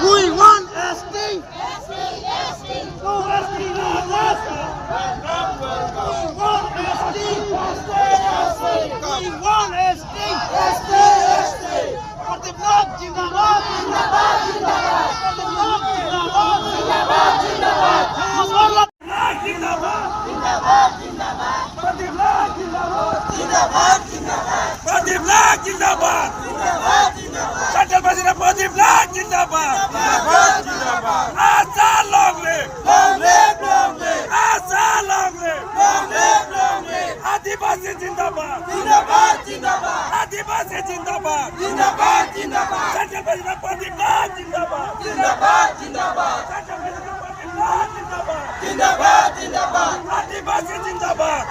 We want ST. No ST, no ST. We want ST. We want ST. For the block, Jindabad. For the block, Jindabad. Jindabad. Central President Pradeep Lal Jindabad. Asa long live. Asa long live. Adivasi Jindabad. Adivasi Jindabad. Central President Pradeep Lal Jindabad. Central President Pradeep Lal Jindabad. Adivasi Jindabad.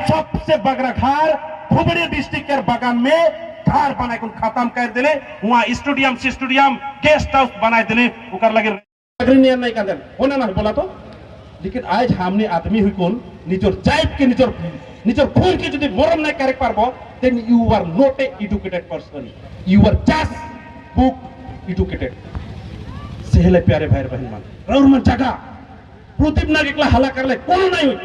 सबसे बगरा घर Dhubri district के बगान में घर बनाए खत्म कर दिले वहाँ स्टेडियम गेस्ट हाउस बनाए दिले उकर लगे नहीं कर होना ना बोला तो लेकिन आज हमने आदमी हुई कौन निजर जाइब के निजर खून की जो मरम नहीं करे पारबो then you are not a educated person, you are just book educated. सेहले प्यारे भाई बहन मान रौरमान जगह प्रदीप नाग एकला हला करले कोनो नहीं हुई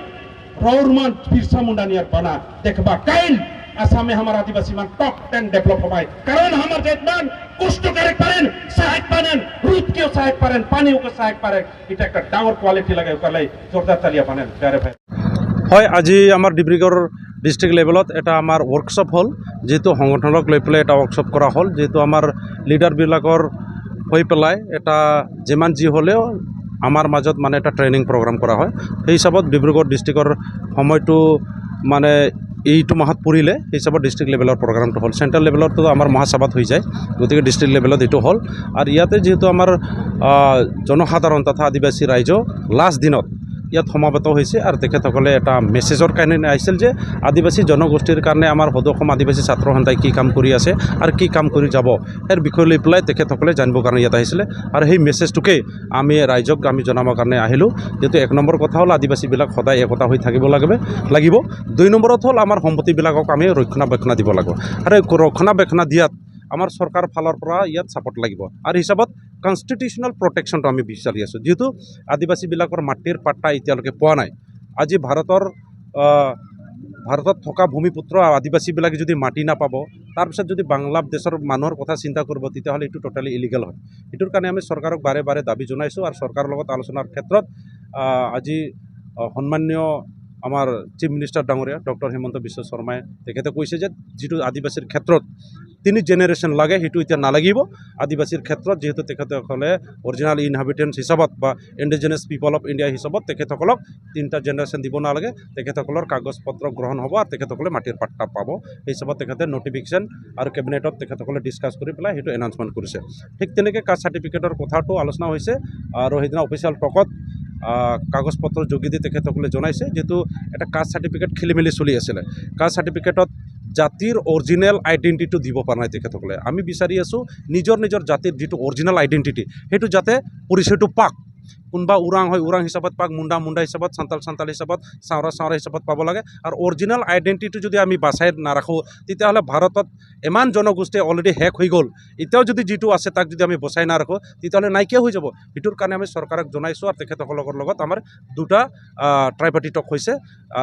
रौरमान बिरसा मुंडा नियर बना देखबा काइल आसाम में हमारा आदिवासी मान टॉप 10 डेवलप होबाय कारण हमार जेतमान कुष्ट करे पारेन सहायक पारेन रूप के सहायक पारेन पानी को सहायक पारेन इटा एक डावर क्वालिटी लगे करले जोरदार तालिया पारेन प्यारे भाई হয় আজি আমাৰ ডিব্ৰুগড় ডিস্ট্ৰিক্ট লেভেলত এটা আমাৰ ওয়াৰ্কশপ হল যেহেতু সংগঠনক লৈ পেলাই এটা ওয়াৰ্কশপ কৰা হল যেহেতু আমাৰ লিডাৰবিলাকৰ হৈ পেলাই এটা যিমান যি হ'লেও আমাৰ মাজত মানে এটা ট্ৰেইনিং প্ৰগ্ৰাম কৰা হয় সেই হিচাপত ডিব্ৰুগড় ডিস্ট্ৰিক্টৰ সময়টো মানে এইটো মাহত পৰিলে সেই হিচাপত ডিস্ট্ৰিক্ট লেভেলৰ প্ৰগ্ৰামটো হ'ল চেণ্ট্ৰেল লেভেলতো আমাৰ মহাসভাত হৈ যায় গতিকে ডিস্ট্ৰিক্ট লেভেলত এইটো হ'ল আৰু ইয়াতে যেহেতু আমাৰ জনসাধাৰণ তথা আদিবাসী ৰাইজ লাষ্ট দিনত ইয়াত সমাবেত হৈছে আৰু তেখেতসকলে এটা মেছেজৰ কাৰণে আহিছিল যে আদিবাসী জনগোষ্ঠীৰ কাৰণে আমাৰ সদৌ আদিবাসী ছাত্ৰ সন্থাই কি কাম কৰি আছে আৰু কি কাম কৰি যাব ইয়াৰ বিষয় লৈ পেলাই তেখেতসকলে জানিবৰ কাৰণে ইয়াত আহিছিলে আৰু সেই মেছেজটোকে আমি ৰাইজক আমি জনাবৰ কাৰণে আহিলোঁ যেহেতু এক নম্বৰ কথা হ'ল আদিবাসীবিলাক সদায় একতা হৈ থাকিব লাগিব 2 নম্বৰত হ'ল আমাৰ সম্পত্তিবিলাকক আমি ৰক্ষণাবেক্ষণ দিব লাগিব আৰু ৰক্ষণাবেক্ষণ দিয়াত আমাৰ চৰকাৰ ফালৰ পৰা ইয়াত সাপোৰ্ট লাগিব আৰু হিচাপত কনস্টিটিউশনাল প্ৰটেকশনটো আমি বিচাৰি আছোঁ যেহেতু আদিবাসীবিলাকৰ মাটিৰ পাট্টা এতিয়ালৈকে পোৱা নাই আজি ভাৰতত থকা ভূমিপুত্ৰ আদিবাসীবিলাকে যদি মাটি নাপাব তাৰপিছত যদি বাংলাদেশৰ মানুহৰ কথা চিন্তা কৰিব তেতিয়াহ'লে এইটো টোটালি ইলিগেল হয় এইটোৰ কাৰণে আমি চৰকাৰক বাৰে বাৰে দাবী জনাইছোঁ আৰু চৰকাৰৰ লগত আলোচনাৰ ক্ষেত্ৰত আজি সন্মানীয় আমাৰ চিফ মিনিষ্টাৰ ডাঙৰীয়া ডক্টৰ হিমন্ত বিশ্ব শৰ্মাই তেখেতে কৈছে যে যিটো আদিবাসীৰ ক্ষেত্ৰত 3 জেনেৰেশ্যন লাগে সেইটো এতিয়া নালাগিব আদিবাসীৰ ক্ষেত্ৰত যেহেতু তেখেতসকলে অৰিজিনাল ইনহাবিটেন্টছ হিচাপত বা ইণ্ডিজিনাছ পিপল অফ ইণ্ডিয়া হিচাপত তেখেতসকলক 3টা জেনেৰেশ্যন দিব নালাগে তেখেতসকলৰ কাগজ পত্ৰ গ্ৰহণ হ'ব আৰু তেখেতসকলে মাটিৰ পাট্টা পাব এই হিচাপত তেখেতে নটিফিকেশ্যন আৰু কেবিনেটত তেখেতসকলে ডিছকাছ কৰি পেলাই সেইটো এনাউন্সমেণ্ট কৰিছে ঠিক তেনেকৈ কাষ্ট চাৰ্টিফিকেটৰ কথাটো আলোচনা হৈছে আৰু সেইদিনা অফিচিয়েল টকত কাগজ পত্ৰৰ যোগেদি তেখেতসকলে জনাইছে যেহেতু এটা কাষ্ট চাৰ্টিফিকেট খেলিমেলি চলি আছিলে কাষ্ট চাৰ্টিফিকেটত জাতিৰ অৰিজিনেল আইডেন্টিটিটো দিব পৰা নাই তেখেতসকলে আমি বিচাৰি আছোঁ নিজৰ জাতিৰ যিটো অৰিজিনেল আইডেন্টিটি সেইটো যাতে পৰিচয়টো পাক কোনোবা ওৰাং হয় ওৰাং হিচাপত পাক, মুণ্ডা মুণ্ডা হিচাপত, সান্তাল হিচাপত, চাওৰা হিচাপত পাব লাগে। আৰু অৰিজিনেল আইডেণ্টিটিটো যদি আমি বাচাই নাৰাখোঁ তেতিয়াহ'লে ভাৰতত ইমান জনগোষ্ঠী অলৰেডি শেষ হৈ গ'ল, এতিয়াও যদি যিটো আছে তাক যদি আমি বচাই নাৰাখোঁ তেতিয়াহ'লে নাইকিয়া হৈ যাব। সেইটোৰ কাৰণে আমি চৰকাৰক জনাইছোঁ আৰু তেখেতসকলৰ লগত আমাৰ দুটা ট্ৰাইপাৰ্টি টক হৈছে।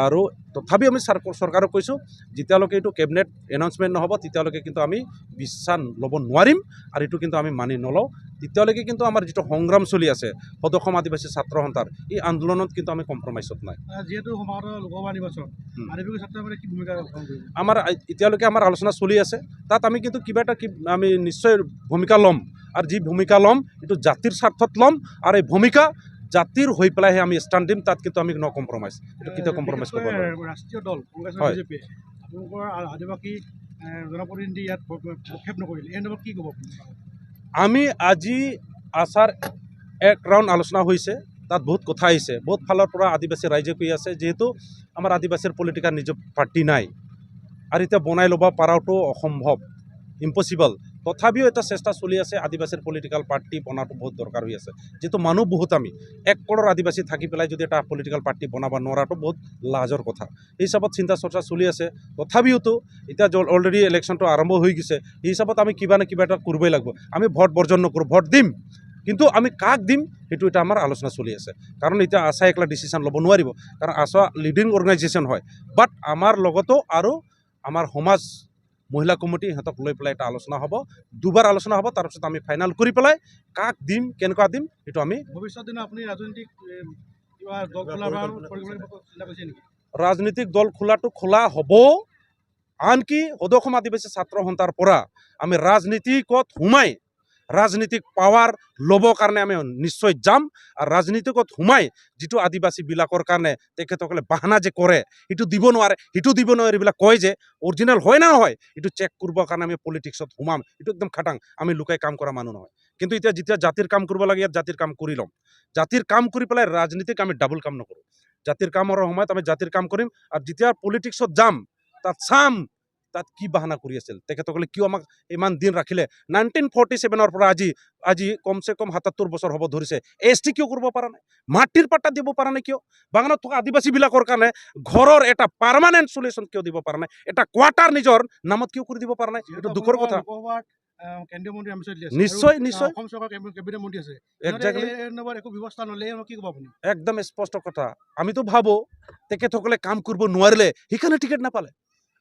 আৰু তথাপিও আমি চৰকাৰক কৈছোঁ যেতিয়ালৈকে এইটো কেবিনেট এনাউন্সমেণ্ট নহ'ব তেতিয়ালৈকে কিন্তু আমি বিশ্বাস ল'ব নোৱাৰিম আৰু এইটো কিন্তু আমি মানি নলওঁ। তেতিয়ালৈকে কিন্তু আমাৰ যিটো সংগ্ৰাম চলি আছে সদৌ আদিবাসী ছাত্ৰ সন্থাৰ, এই আন্দোলনত কিন্তু আমি কম্প্ৰমাইজত নাই। যিহেতু সমাগত লোকসভা নিৰ্বাচন আদিবাসী ছাত্ৰসকলে কি ভূমিকা গ্ৰহণ কৰিব? আমাৰ এতিয়ালৈকে আমাৰ আলোচনা চলি আছে, তাত আমি কিন্তু কিবা এটা আমি নিশ্চয় ভূমিকা ল'ম। আৰু যি ভূমিকা ল'ম এইটো জাতিৰ স্বাৰ্থত ল'ম, আৰু এই ভূমিকা জাতিৰ হৈ পেলাইহে আমি ষ্টাণ্ড দিম, তাত কিন্তু আমি ন কম্প্ৰমাইজ, এইটো কেতিয়াও কম্প্ৰমাইজ কৰিব নোৱাৰিম। ৰাষ্ট্ৰীয় দল কংগ্ৰেছ হয়। বিজেপিয়ে আপোনালোকৰ আদিবাসী জনপ্ৰতিনিধি ইয়াত প্ৰক্ষেপ নকৰিলে, এই সন্দৰ্ভত কি ক'ব? আমি আজি আচাৰ এক ৰাউণ্ড আলোচনা হৈছে, তাত বহুত কথা আহিছে, বহুত ফালৰ পৰা আদিবাসী ৰাইজে কৈ আছে যিহেতু আমাৰ আদিবাসীৰ পলিটিকেল নিজৰ পাৰ্টি নাই আৰু এতিয়া বনাই ল'ব পৰাটো অসম্ভৱ, ইম্পচিবল। তথাপিও এটা চেষ্টা চলি আছে, আদিবাসীৰ পলিটিকেল পাৰ্টি বনাটো বহুত দৰকাৰ হৈ আছে। যিহেতু মানুহ বহুত, আমি 1 কৰোৰ আদিবাসী থাকি পেলাই যদি এটা পলিটিকেল পাৰ্টি বনাব নোৱাৰাটো বহুত লাজৰ কথা। এই হিচাপত চিন্তা চৰ্চা চলি আছে। তথাপিওতো এতিয়া অলৰেডি ইলেকশ্যনটো আৰম্ভ হৈ গৈছে, সেই হিচাপত আমি কিবা না কিবা এটা কৰিবই লাগিব। আমি ভোট বৰ্জন নকৰোঁ, ভোট দিম, কিন্তু আমি কাক দিম সেইটো এটা আমাৰ আলোচনা চলি আছে। কাৰণ এতিয়া আশা একলা ডিচিশ্যন ল'ব নোৱাৰিব, কাৰণ আশা লিডিং অৰ্গেনাইজেশ্যন হয়। বাট আমাৰ লগতো আৰু আমাৰ সমাজ মহিলা কমিটি সিহঁতক লৈ পেলাই এটা আলোচনা হ'ব, 2বাৰ আলোচনা হ'ব, তাৰপিছত আমি ফাইনেল কৰি পেলাই কাক দিম কেনেকুৱা দিম সেইটো আমি ভৱিষ্যত দিনত আপুনি ৰাজনৈতিক কিবা দল খোলাৰ চিন্তা কৰিছে নেকি? ৰাজনৈতিক দল খোলা হ'ব। আনকি সদৌ অসম আদিবাসী ছাত্ৰ সন্থাৰ পৰা আমি ৰাজনীতিকত সোমাই ৰাজনীতিক পাৱাৰ ল'বৰ কাৰণে আমি নিশ্চয় যাম। আৰু ৰাজনীতিকত সোমাই যিটো আদিবাসীবিলাকৰ কাৰণে তেখেতসকলে বাহানা যে কৰে, সেইটো দিব নোৱাৰে এইবিলাক কয় যে অৰিজিনেল হয় না নহয়, এইটো চেক কৰিবৰ কাৰণে আমি পলিটিক্সত সোমাম, এইটো একদম খাটাং। আমি লুকাই কাম কৰা মানুহ নহয়। কিন্তু এতিয়া যেতিয়া জাতিৰ কাম কৰিব লাগে, ইয়াত জাতিৰ কাম কৰি ল'ম। জাতিৰ কাম কৰি পেলাই ৰাজনীতিক আমি ডাবল কাম নকৰোঁ। জাতিৰ কামৰ সময়ত আমি জাতিৰ কাম কৰিম, আৰু যেতিয়া পলিটিক্সত যাম তাত চাম তাত কি বাহানা কৰি আছিল, তেখেতসকলে কিয় আমাক ইমান দিন ৰাখিলে। 1947 পৰা আজি কমচে কম 77 বছৰ হ'ব ধৰিছে, ST কিয় কৰিব পৰা নাই, মাটিৰ পাট্টা দিব পৰা নাই কিয়, বাগানত থকা আদিবাসীবিলাকৰ কাৰণে ঘৰৰ এটা পাৰ্মানেণ্ট চলিউশ্যন কিয় দিব পৰা নাই, এটা কোৱাৰ্টাৰ নিজৰ নামত কিয় কৰি দিব পৰা নাই, এইটো দুখৰ কথা। কেন্দ্ৰীয় মন্ত্ৰী আমি নিশ্চয় অসম চৰকাৰ কেবিনেট মন্ত্ৰী আছে, একজেক্টলি একো ব্যৱস্থা নল'লে কি ক'ব আপুনি? একদম স্পষ্ট কথা। আমিতো ভাবোঁ তেখেতসকলে কাম কৰিব নোৱাৰিলে সেইকাৰণে টিকেট নাপালে,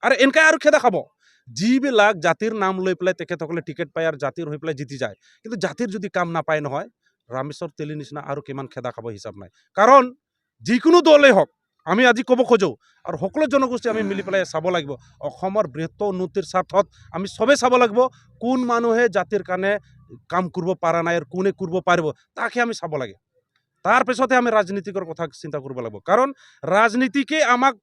আৰু এনেকৈ আৰু খেদা খাব। যিবিলাক জাতিৰ নাম লৈ পেলাই তেখেতসকলে টিকেট পায় আৰু জাতিৰ হৈ পেলাই জিতি যায়, কিন্তু জাতিৰ যদি কাম নাপায় নহয়, ৰামেশ্বৰ তেলী নিচিনা আৰু কিমান খেদা খাব হিচাপ নাই। কাৰণ যিকোনো দলেই হওক, আমি আজি ক'ব খোজোঁ আৰু সকলো জনগোষ্ঠী আমি মিলি পেলাই চাব লাগিব, অসমৰ বৃহত্তৰ উন্নতিৰ স্বাৰ্থত আমি চবেই চাব লাগিব কোন মানুহে জাতিৰ কাৰণে কাম কৰিব পৰা নাই আৰু কোনে কৰিব পাৰিব, তাকে আমি চাব লাগে। তাৰপিছতহে আমি ৰাজনীতিকৰ কথা চিন্তা কৰিব লাগিব। কাৰণ ৰাজনীতিকে আমাক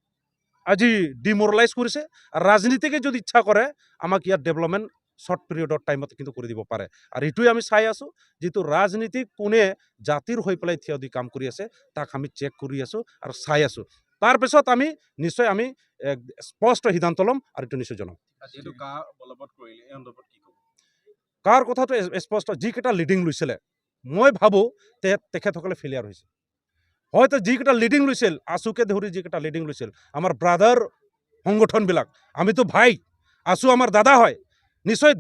আজি ডিমোৰেলাইজ কৰিছে, আৰু ৰাজনীতিকে যদি ইচ্ছা কৰে আমাক ইয়াত ডেভেলপমেণ্ট শ্বৰ্ট পিৰিয়ডৰ টাইমত কিন্তু কৰি দিব পাৰে। আৰু এইটোৱে আমি চাই আছোঁ, যিটো ৰাজনীতিক কোনে জাতিৰ হৈ পেলাই থিয় দি কাম কৰি আছে তাক আমি চেক কৰি আছোঁ আৰু চাই আছোঁ। তাৰপিছত আমি নিশ্চয় আমি স্পষ্ট সিদ্ধান্ত ল'ম আৰু এইটো নিশ্চয় জনাম। কাৰ কথাটো স্পষ্ট, যিকেইটা লিডিং লৈছিলে মই ভাবোঁ তেখেতসকলে ফেইলিয়াৰ হৈছে। হয়তো যিকেইটা লিডিং লৈছিল, আছুকে ধৰি যিকেইটা লিডিং লৈছিল, আমাৰ ব্ৰাদাৰ সংগঠনবিলাক, আমিতো ভাই, আছু আমাৰ দাদা হয়, নিশ্চয়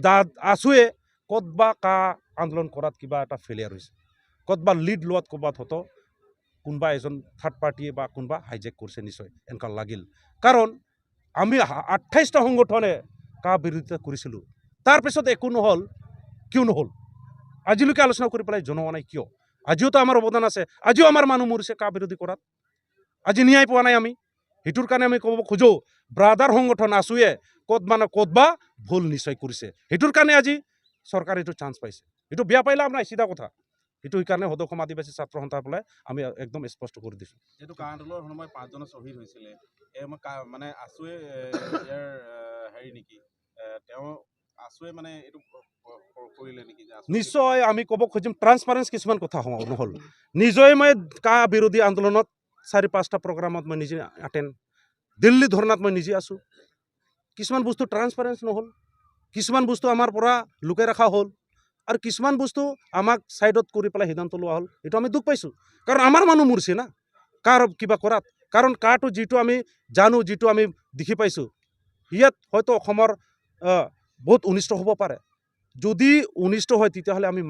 আছুৱে ক'তবা আন্দোলন কৰাত কিবা এটা ফেইলিয়াৰ হৈছে, ক'তবা লিড লোৱাত ক'ৰবাত হয়তো কোনোবা এজন থাৰ্ড পাৰ্টিয়ে বা কোনোবা হাইজেক কৰিছে, নিশ্চয় এনেকুৱা লাগিল। কাৰণ আমি 28টা সংগঠনে বিৰোধিতা কৰিছিলোঁ, তাৰপিছত একো নহ'ল, কিয় নহ'ল আজিলৈকে আলোচনা কৰি পেলাই জনোৱা নাই কিয়? আজিওতো আমাৰ অৱদান আছে, আজিও আমাৰ মানুহ মৰিছে বিৰোধী কৰাত, আজি ন্যায় পোৱা নাই আমি। সেইটোৰ কাৰণে আমি ক'ব খোজোঁ ব্ৰাদাৰ সংগঠন আছুৱে ক'তবা ভুল নিশ্চয় কৰিছে, সেইটোৰ কাৰণে আজি চৰকাৰে এইটো চান্স পাইছে। এইটো বেয়া পাইলে আপোনাৰ চিধা কথা, এইটো সেইকাৰণে সদৌ অসম আদিবাসী ছাত্ৰ সন্থাৰ পেলাই আমি একদম স্পষ্ট কৰি দিছোঁ। যিহেতু আন্দোলনৰ সময় 5 জন শ্বহীদ হৈছিলে, মানে আছুৱে ইয়াৰ হেৰি নেকি, তেওঁ আছুৱে মানে এইটো কৰিলে নেকি? নিশ্চয় আমি ক'ব খুজিম ট্ৰান্সপাৰেঞ্চ কিছুমান কথা নহ'ল। নিজেই মই বিৰোধী আন্দোলনত 4-5টা প্ৰগ্ৰামত মই নিজে এটেণ্ড, দিল্লী ধৰ্ণাত মই নিজে আছোঁ। কিছুমান বস্তু ট্ৰান্সপাৰেঞ্চ নহ'ল, কিছুমান বস্তু আমাৰ পৰা লুকাই ৰখা হ'ল, আৰু কিছুমান বস্তু আমাক ছাইডত কৰি পেলাই সিদ্ধান্ত লোৱা হ'ল, এইটো আমি দুখ পাইছোঁ। কাৰণ আমাৰ মানুহ মৰিছে না কাৰ কিবা কৰাত। কাৰণ কাৰটো যিটো আমি জানো, যিটো আমি দেখি পাইছোঁ, ইয়াত হয়তো অসমৰ বহুত অনিষ্ট হ'ব পাৰে। যদি অনিষ্ট হয় তেতিয়াহ'লে আমি